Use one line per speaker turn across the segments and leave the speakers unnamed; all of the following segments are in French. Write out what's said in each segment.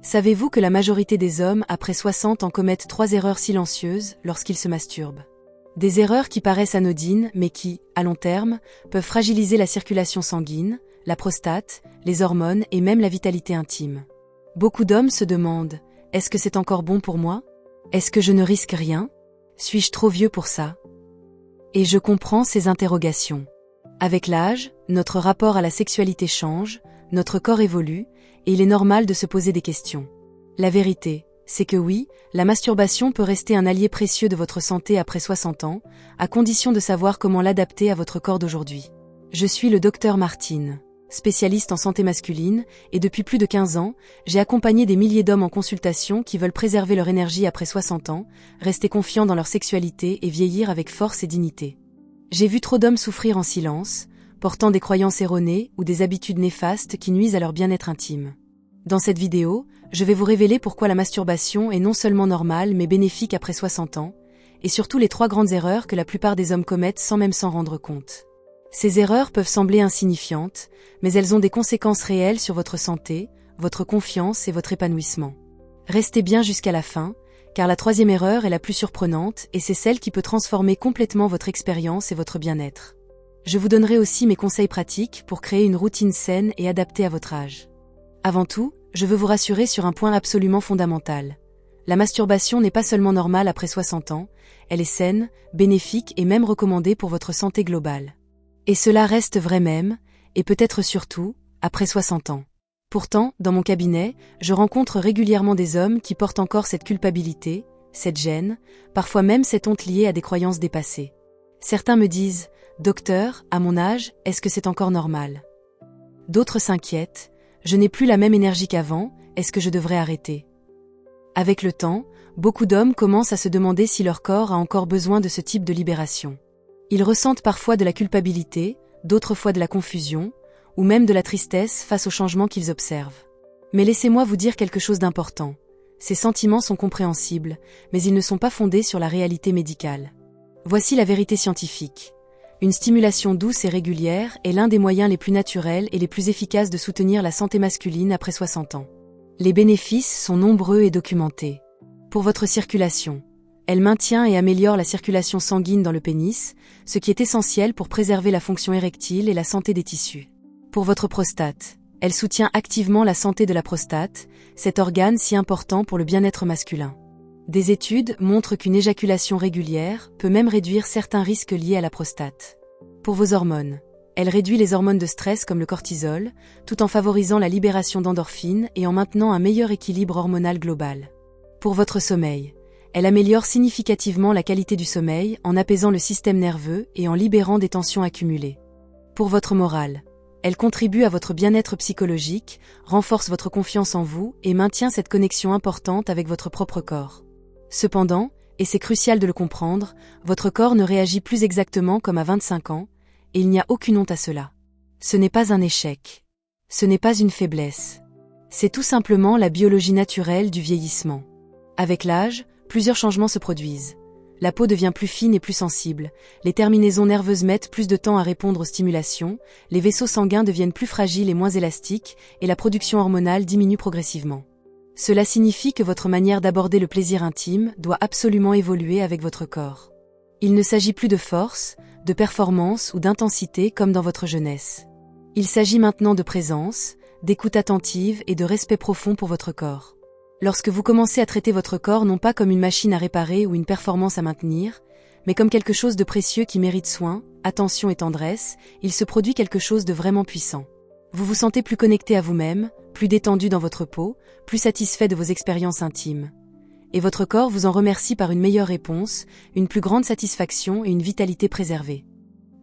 Savez-vous que la majorité des hommes, après 60 ans, commettent 3 erreurs silencieuses lorsqu'ils se masturbent? Des erreurs qui paraissent anodines, mais qui, à long terme, peuvent fragiliser la circulation sanguine, la prostate, les hormones et même la vitalité intime. Beaucoup d'hommes se demandent, est-ce que c'est encore bon pour moi? Est-ce que je ne risque rien? Suis-je trop vieux pour ça? Et je comprends ces interrogations. Avec l'âge, notre rapport à la sexualité change, notre corps évolue, et il est normal de se poser des questions. La vérité, c'est que oui, la masturbation peut rester un allié précieux de votre santé après 60 ans, à condition de savoir comment l'adapter à votre corps d'aujourd'hui. Je suis le docteur Martine, spécialiste en santé masculine, et depuis plus de 15 ans, j'ai accompagné des milliers d'hommes en consultation qui veulent préserver leur énergie après 60 ans, rester confiants dans leur sexualité et vieillir avec force et dignité. J'ai vu trop d'hommes souffrir en silence, portant des croyances erronées ou des habitudes néfastes qui nuisent à leur bien-être intime. Dans cette vidéo, je vais vous révéler pourquoi la masturbation est non seulement normale mais bénéfique après 60 ans, et surtout les 3 grandes erreurs que la plupart des hommes commettent sans même s'en rendre compte. Ces erreurs peuvent sembler insignifiantes, mais elles ont des conséquences réelles sur votre santé, votre confiance et votre épanouissement. Restez bien jusqu'à la fin, car la 3e erreur est la plus surprenante et c'est celle qui peut transformer complètement votre expérience et votre bien-être. Je vous donnerai aussi mes conseils pratiques pour créer une routine saine et adaptée à votre âge. Avant tout, je veux vous rassurer sur un point absolument fondamental. La masturbation n'est pas seulement normale après 60 ans, elle est saine, bénéfique et même recommandée pour votre santé globale. Et cela reste vrai même, et peut-être surtout, après 60 ans. Pourtant, dans mon cabinet, je rencontre régulièrement des hommes qui portent encore cette culpabilité, cette gêne, parfois même cette honte liée à des croyances dépassées. Certains me disent « Docteur, à mon âge, est-ce que c'est encore normal ?» D'autres s'inquiètent « Je n'ai plus la même énergie qu'avant, est-ce que je devrais arrêter ?» Avec le temps, beaucoup d'hommes commencent à se demander si leur corps a encore besoin de ce type de libération. Ils ressentent parfois de la culpabilité, d'autres fois de la confusion, ou même de la tristesse face aux changements qu'ils observent. Mais laissez-moi vous dire quelque chose d'important. Ces sentiments sont compréhensibles, mais ils ne sont pas fondés sur la réalité médicale. Voici la vérité scientifique. Une stimulation douce et régulière est l'un des moyens les plus naturels et les plus efficaces de soutenir la santé masculine après 60 ans. Les bénéfices sont nombreux et documentés. Pour votre circulation, elle maintient et améliore la circulation sanguine dans le pénis, ce qui est essentiel pour préserver la fonction érectile et la santé des tissus. Pour votre prostate, elle soutient activement la santé de la prostate, cet organe si important pour le bien-être masculin. Des études montrent qu'une éjaculation régulière peut même réduire certains risques liés à la prostate. Pour vos hormones, elle réduit les hormones de stress comme le cortisol, tout en favorisant la libération d'endorphines et en maintenant un meilleur équilibre hormonal global. Pour votre sommeil, elle améliore significativement la qualité du sommeil en apaisant le système nerveux et en libérant des tensions accumulées. Pour votre morale, elle contribue à votre bien-être psychologique, renforce votre confiance en vous et maintient cette connexion importante avec votre propre corps. Cependant, et c'est crucial de le comprendre, votre corps ne réagit plus exactement comme à 25 ans, et il n'y a aucune honte à cela. Ce n'est pas un échec. Ce n'est pas une faiblesse. C'est tout simplement la biologie naturelle du vieillissement. Avec l'âge, plusieurs changements se produisent. La peau devient plus fine et plus sensible, les terminaisons nerveuses mettent plus de temps à répondre aux stimulations, les vaisseaux sanguins deviennent plus fragiles et moins élastiques, et la production hormonale diminue progressivement. Cela signifie que votre manière d'aborder le plaisir intime doit absolument évoluer avec votre corps. Il ne s'agit plus de force, de performance ou d'intensité comme dans votre jeunesse. Il s'agit maintenant de présence, d'écoute attentive et de respect profond pour votre corps. Lorsque vous commencez à traiter votre corps non pas comme une machine à réparer ou une performance à maintenir, mais comme quelque chose de précieux qui mérite soin, attention et tendresse, il se produit quelque chose de vraiment puissant. Vous vous sentez plus connecté à vous-même, plus détendu dans votre peau, plus satisfait de vos expériences intimes. Et votre corps vous en remercie par une meilleure réponse, une plus grande satisfaction et une vitalité préservée.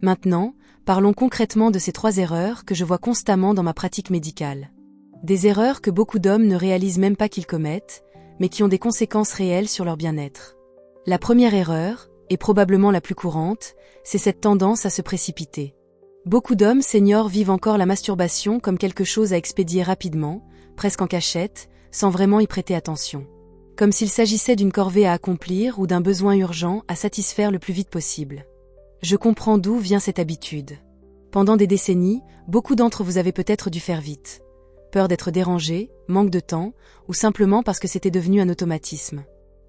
Maintenant, parlons concrètement de ces 3 erreurs que je vois constamment dans ma pratique médicale. Des erreurs que beaucoup d'hommes ne réalisent même pas qu'ils commettent, mais qui ont des conséquences réelles sur leur bien-être. La première erreur, et probablement la plus courante, c'est cette tendance à se précipiter. Beaucoup d'hommes seniors vivent encore la masturbation comme quelque chose à expédier rapidement, presque en cachette, sans vraiment y prêter attention. Comme s'il s'agissait d'une corvée à accomplir ou d'un besoin urgent à satisfaire le plus vite possible. Je comprends d'où vient cette habitude. Pendant des décennies, beaucoup d'entre vous avez peut-être dû faire vite. peur d'être dérangé, manque de temps, ou simplement parce que c'était devenu un automatisme.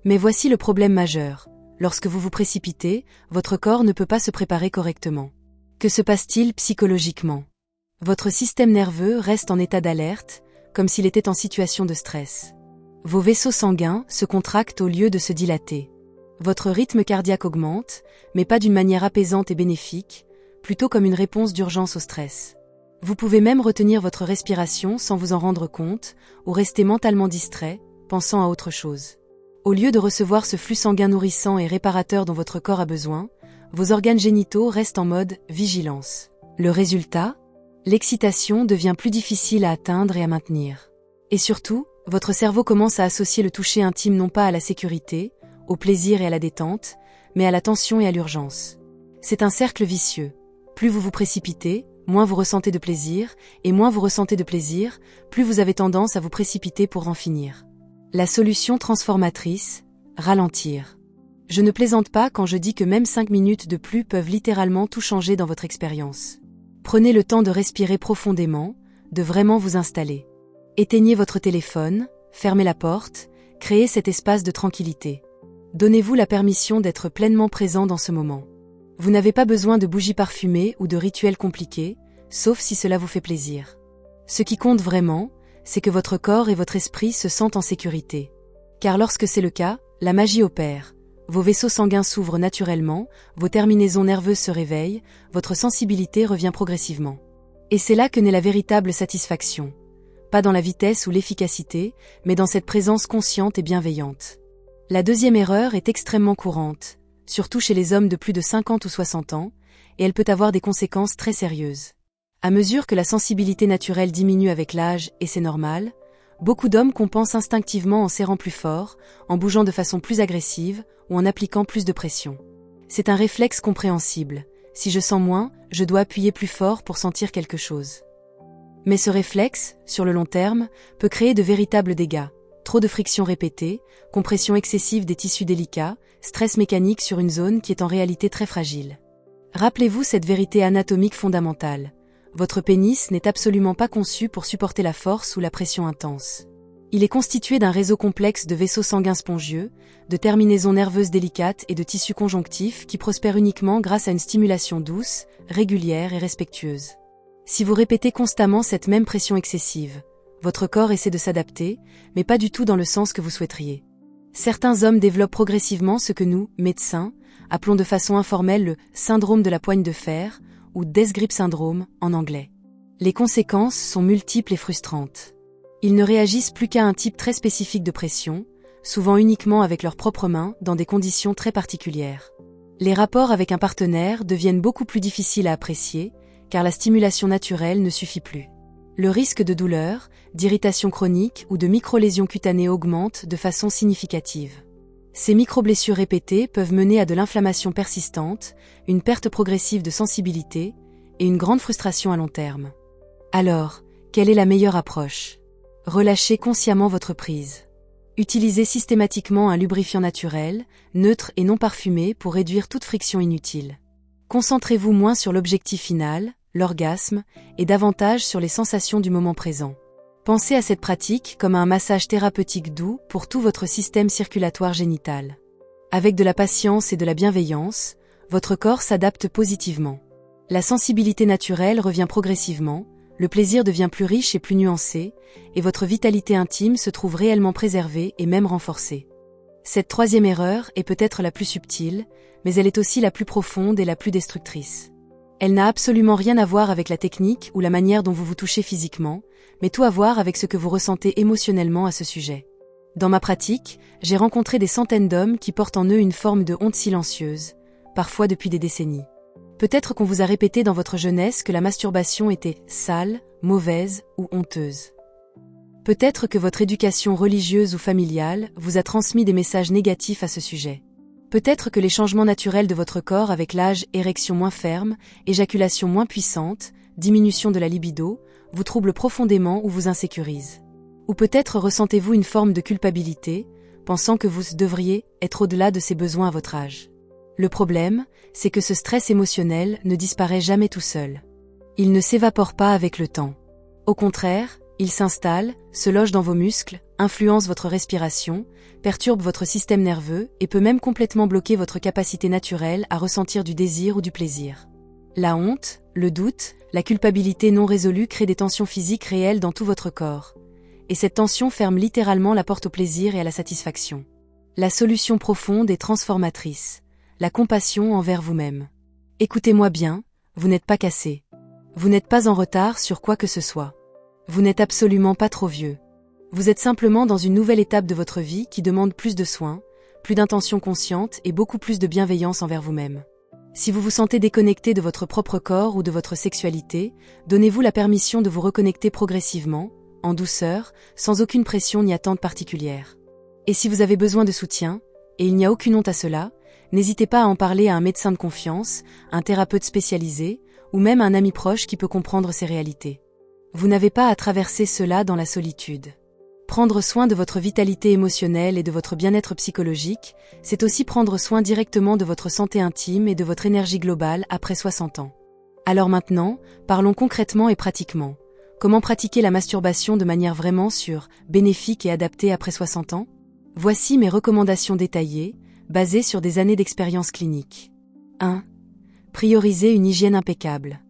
Mais voici le problème majeur. Lorsque vous vous précipitez, votre corps ne peut pas se préparer correctement. Que se passe-t-il psychologiquement? Votre système nerveux reste en état d'alerte, comme s'il était en situation de stress. Vos vaisseaux sanguins se contractent au lieu de se dilater. Votre rythme cardiaque augmente, mais pas d'une manière apaisante et bénéfique, plutôt comme une réponse d'urgence au stress. Vous pouvez même retenir votre respiration sans vous en rendre compte, ou rester mentalement distrait, pensant à autre chose. Au lieu de recevoir ce flux sanguin nourrissant et réparateur dont votre corps a besoin, vos organes génitaux restent en mode vigilance. Le résultat? L'excitation devient plus difficile à atteindre et à maintenir. Et surtout, votre cerveau commence à associer le toucher intime non pas à la sécurité, au plaisir et à la détente, mais à la tension et à l'urgence. C'est un cercle vicieux. Plus vous vous précipitez, moins vous ressentez de plaisir, et moins vous ressentez de plaisir, plus vous avez tendance à vous précipiter pour en finir. La solution transformatrice, ralentir. Je ne plaisante pas quand je dis que même 5 minutes de plus peuvent littéralement tout changer dans votre expérience. Prenez le temps de respirer profondément, de vraiment vous installer. Éteignez votre téléphone, fermez la porte, créez cet espace de tranquillité. Donnez-vous la permission d'être pleinement présent dans ce moment. Vous n'avez pas besoin de bougies parfumées ou de rituels compliqués, sauf si cela vous fait plaisir. Ce qui compte vraiment, c'est que votre corps et votre esprit se sentent en sécurité. Car lorsque c'est le cas, la magie opère. Vos vaisseaux sanguins s'ouvrent naturellement, vos terminaisons nerveuses se réveillent, votre sensibilité revient progressivement. Et c'est là que naît la véritable satisfaction. Pas dans la vitesse ou l'efficacité, mais dans cette présence consciente et bienveillante. La deuxième erreur est extrêmement courante, surtout chez les hommes de plus de 50 ou 60 ans, et elle peut avoir des conséquences très sérieuses. À mesure que la sensibilité naturelle diminue avec l'âge, et c'est normal, beaucoup d'hommes compensent instinctivement en serrant plus fort, en bougeant de façon plus agressive, ou en appliquant plus de pression. C'est un réflexe compréhensible. Si je sens moins, je dois appuyer plus fort pour sentir quelque chose. Mais ce réflexe, sur le long terme, peut créer de véritables dégâts. Trop de friction répétée, compression excessive des tissus délicats, stress mécanique sur une zone qui est en réalité très fragile. Rappelez-vous cette vérité anatomique fondamentale. Votre pénis n'est absolument pas conçu pour supporter la force ou la pression intense. Il est constitué d'un réseau complexe de vaisseaux sanguins spongieux, de terminaisons nerveuses délicates et de tissus conjonctifs qui prospèrent uniquement grâce à une stimulation douce, régulière et respectueuse. Si vous répétez constamment cette même pression excessive, votre corps essaie de s'adapter, mais pas du tout dans le sens que vous souhaiteriez. Certains hommes développent progressivement ce que nous, médecins, appelons de façon informelle le syndrome de la poigne de fer, ou Death Grip Syndrome en anglais. Les conséquences sont multiples et frustrantes. Ils ne réagissent plus qu'à un type très spécifique de pression, souvent uniquement avec leurs propres mains, dans des conditions très particulières. Les rapports avec un partenaire deviennent beaucoup plus difficiles à apprécier, car la stimulation naturelle ne suffit plus. Le risque de douleur, d'irritation chronique ou de micro-lésions cutanées augmente de façon significative. Ces micro-blessures répétées peuvent mener à de l'inflammation persistante, une perte progressive de sensibilité et une grande frustration à long terme. Alors, quelle est la meilleure approche? Relâchez consciemment votre prise. Utilisez systématiquement un lubrifiant naturel, neutre et non parfumé pour réduire toute friction inutile. Concentrez-vous moins sur l'objectif final, l'orgasme, et davantage sur les sensations du moment présent. Pensez à cette pratique comme à un massage thérapeutique doux pour tout votre système circulatoire génital. Avec de la patience et de la bienveillance, votre corps s'adapte positivement. La sensibilité naturelle revient progressivement, le plaisir devient plus riche et plus nuancé, et votre vitalité intime se trouve réellement préservée et même renforcée. Cette troisième erreur est peut-être la plus subtile, mais elle est aussi la plus profonde et la plus destructrice. Elle n'a absolument rien à voir avec la technique ou la manière dont vous vous touchez physiquement, mais tout à voir avec ce que vous ressentez émotionnellement à ce sujet. Dans ma pratique, j'ai rencontré des centaines d'hommes qui portent en eux une forme de honte silencieuse, parfois depuis des décennies. Peut-être qu'on vous a répété dans votre jeunesse que la masturbation était sale, mauvaise ou honteuse. Peut-être que votre éducation religieuse ou familiale vous a transmis des messages négatifs à ce sujet. Peut-être que les changements naturels de votre corps avec l'âge, érection moins ferme, éjaculation moins puissante, diminution de la libido, vous troublent profondément ou vous insécurisent. Ou peut-être ressentez-vous une forme de culpabilité, pensant que vous devriez être au-delà de ces besoins à votre âge. Le problème, c'est que ce stress émotionnel ne disparaît jamais tout seul. Il ne s'évapore pas avec le temps. Au contraire, Il s'installe, se loge dans vos muscles, influence votre respiration, perturbe votre système nerveux et peut même complètement bloquer votre capacité naturelle à ressentir du désir ou du plaisir. La honte, le doute, la culpabilité non résolue créent des tensions physiques réelles dans tout votre corps. Et cette tension ferme littéralement la porte au plaisir et à la satisfaction. La solution profonde et transformatrice. La compassion envers vous-même. Écoutez-moi bien, vous n'êtes pas cassé. Vous n'êtes pas en retard sur quoi que ce soit. Vous n'êtes absolument pas trop vieux. Vous êtes simplement dans une nouvelle étape de votre vie qui demande plus de soins, plus d'intention consciente et beaucoup plus de bienveillance envers vous-même. Si vous vous sentez déconnecté de votre propre corps ou de votre sexualité, donnez-vous la permission de vous reconnecter progressivement, en douceur, sans aucune pression ni attente particulière. Et si vous avez besoin de soutien, et il n'y a aucune honte à cela, n'hésitez pas à en parler à un médecin de confiance, un thérapeute spécialisé, ou même un ami proche qui peut comprendre ces réalités. Vous n'avez pas à traverser cela dans la solitude. Prendre soin de votre vitalité émotionnelle et de votre bien-être psychologique, c'est aussi prendre soin directement de votre santé intime et de votre énergie globale après 60 ans. Alors maintenant, parlons concrètement et pratiquement. Comment pratiquer la masturbation de manière vraiment sûre, bénéfique et adaptée après 60 ans? Voici mes recommandations détaillées, basées sur des années d'expérience clinique. 1. Priorisez une hygiène impeccable.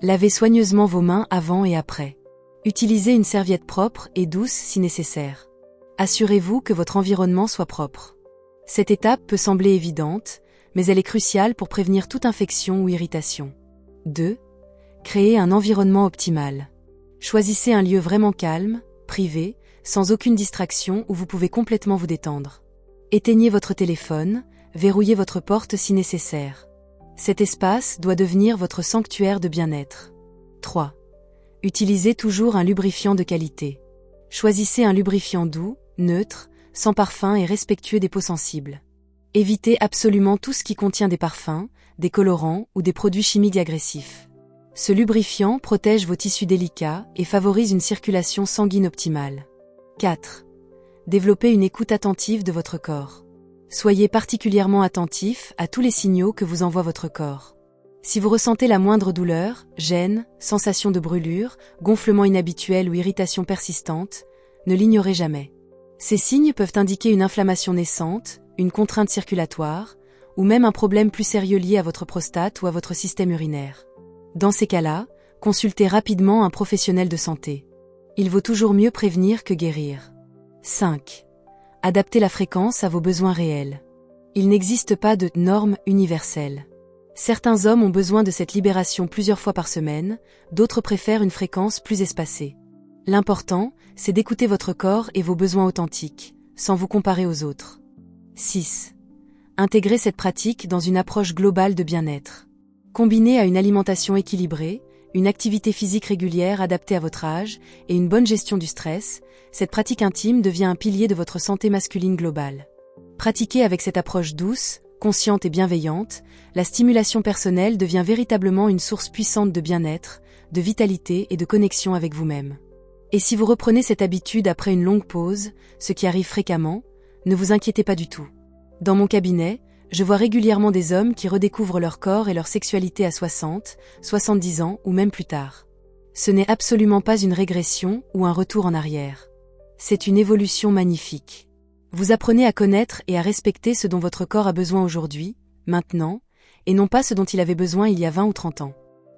Lavez soigneusement vos mains avant et après. Utilisez une serviette propre et douce si nécessaire. Assurez-vous que votre environnement soit propre. Cette étape peut sembler évidente, mais elle est cruciale pour prévenir toute infection ou irritation. 2. Créez un environnement optimal. Choisissez un lieu vraiment calme, privé, sans aucune distraction où vous pouvez complètement vous détendre. Éteignez votre téléphone, verrouillez votre porte si nécessaire. Cet espace doit devenir votre sanctuaire de bien-être. 3. Utilisez toujours un lubrifiant de qualité. Choisissez un lubrifiant doux, neutre, sans parfum et respectueux des peaux sensibles. Évitez absolument tout ce qui contient des parfums, des colorants ou des produits chimiques agressifs. Ce lubrifiant protège vos tissus délicats et favorise une circulation sanguine optimale. 4. Développez une écoute attentive de votre corps. Soyez particulièrement attentif à tous les signaux que vous envoie votre corps. Si vous ressentez la moindre douleur, gêne, sensation de brûlure, gonflement inhabituel ou irritation persistante, ne l'ignorez jamais. Ces signes peuvent indiquer une inflammation naissante, une contrainte circulatoire, ou même un problème plus sérieux lié à votre prostate ou à votre système urinaire. Dans ces cas-là, consultez rapidement un professionnel de santé. Il vaut toujours mieux prévenir que guérir. 5. Adaptez la fréquence à vos besoins réels. Il n'existe pas de norme universelle. Certains hommes ont besoin de cette libération plusieurs fois par semaine, d'autres préfèrent une fréquence plus espacée. L'important, c'est d'écouter votre corps et vos besoins authentiques, sans vous comparer aux autres. 6. Intégrez cette pratique dans une approche globale de bien-être. Combinée à une alimentation équilibrée, une activité physique régulière adaptée à votre âge et une bonne gestion du stress, cette pratique intime devient un pilier de votre santé masculine globale. Pratiquée avec cette approche douce, consciente et bienveillante, la stimulation personnelle devient véritablement une source puissante de bien-être, de vitalité et de connexion avec vous-même. Et si vous reprenez cette habitude après une longue pause, ce qui arrive fréquemment, ne vous inquiétez pas du tout. Dans mon cabinet, je vois régulièrement des hommes qui redécouvrent leur corps et leur sexualité à 60, 70 ans ou même plus tard. Ce n'est absolument pas une régression ou un retour en arrière. C'est une évolution magnifique. Vous apprenez à connaître et à respecter ce dont votre corps a besoin aujourd'hui, maintenant, et non pas ce dont il avait besoin il y a 20 ou 30 ans.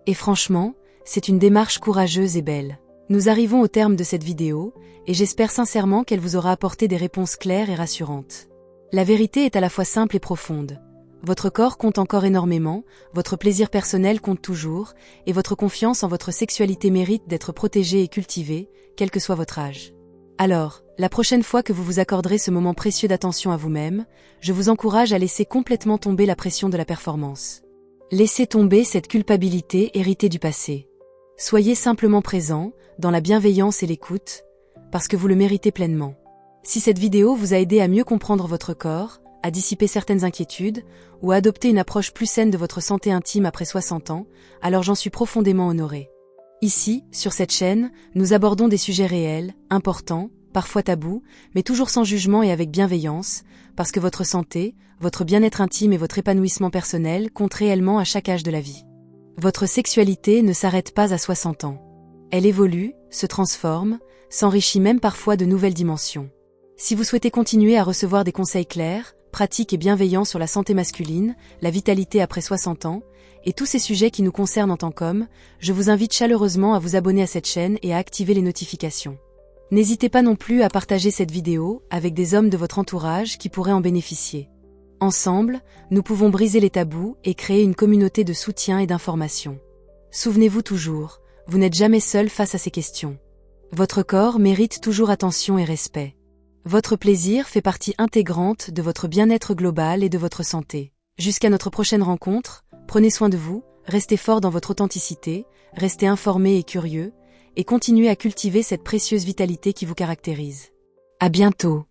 Et franchement, c'est une démarche courageuse et belle. Nous arrivons au terme de cette vidéo, et j'espère sincèrement qu'elle vous aura apporté des réponses claires et rassurantes. La vérité est à la fois simple et profonde. Votre corps compte encore énormément, votre plaisir personnel compte toujours, et votre confiance en votre sexualité mérite d'être protégée et cultivée, quel que soit votre âge. Alors, la prochaine fois que vous vous accorderez ce moment précieux d'attention à vous-même, je vous encourage à laisser complètement tomber la pression de la performance. Laissez tomber cette culpabilité héritée du passé. Soyez simplement présent, dans la bienveillance et l'écoute, parce que vous le méritez pleinement. Si cette vidéo vous a aidé à mieux comprendre votre corps, à dissiper certaines inquiétudes, ou à adopter une approche plus saine de votre santé intime après 60 ans, alors j'en suis profondément honorée. Ici, sur cette chaîne, nous abordons des sujets réels, importants, parfois tabous, mais toujours sans jugement et avec bienveillance, parce que votre santé, votre bien-être intime et votre épanouissement personnel comptent réellement à chaque âge de la vie. Votre sexualité ne s'arrête pas à 60 ans. Elle évolue, se transforme, s'enrichit même parfois de nouvelles dimensions. Si vous souhaitez continuer à recevoir des conseils clairs, pratiques et bienveillants sur la santé masculine, la vitalité après 60 ans, et tous ces sujets qui nous concernent en tant qu'hommes, je vous invite chaleureusement à vous abonner à cette chaîne et à activer les notifications. N'hésitez pas non plus à partager cette vidéo avec des hommes de votre entourage qui pourraient en bénéficier. Ensemble, nous pouvons briser les tabous et créer une communauté de soutien et d'information. Souvenez-vous toujours, vous n'êtes jamais seul face à ces questions. Votre corps mérite toujours attention et respect. Votre plaisir fait partie intégrante de votre bien-être global et de votre santé. Jusqu'à notre prochaine rencontre, prenez soin de vous, restez fort dans votre authenticité, restez informés et curieux, et continuez à cultiver cette précieuse vitalité qui vous caractérise. À bientôt!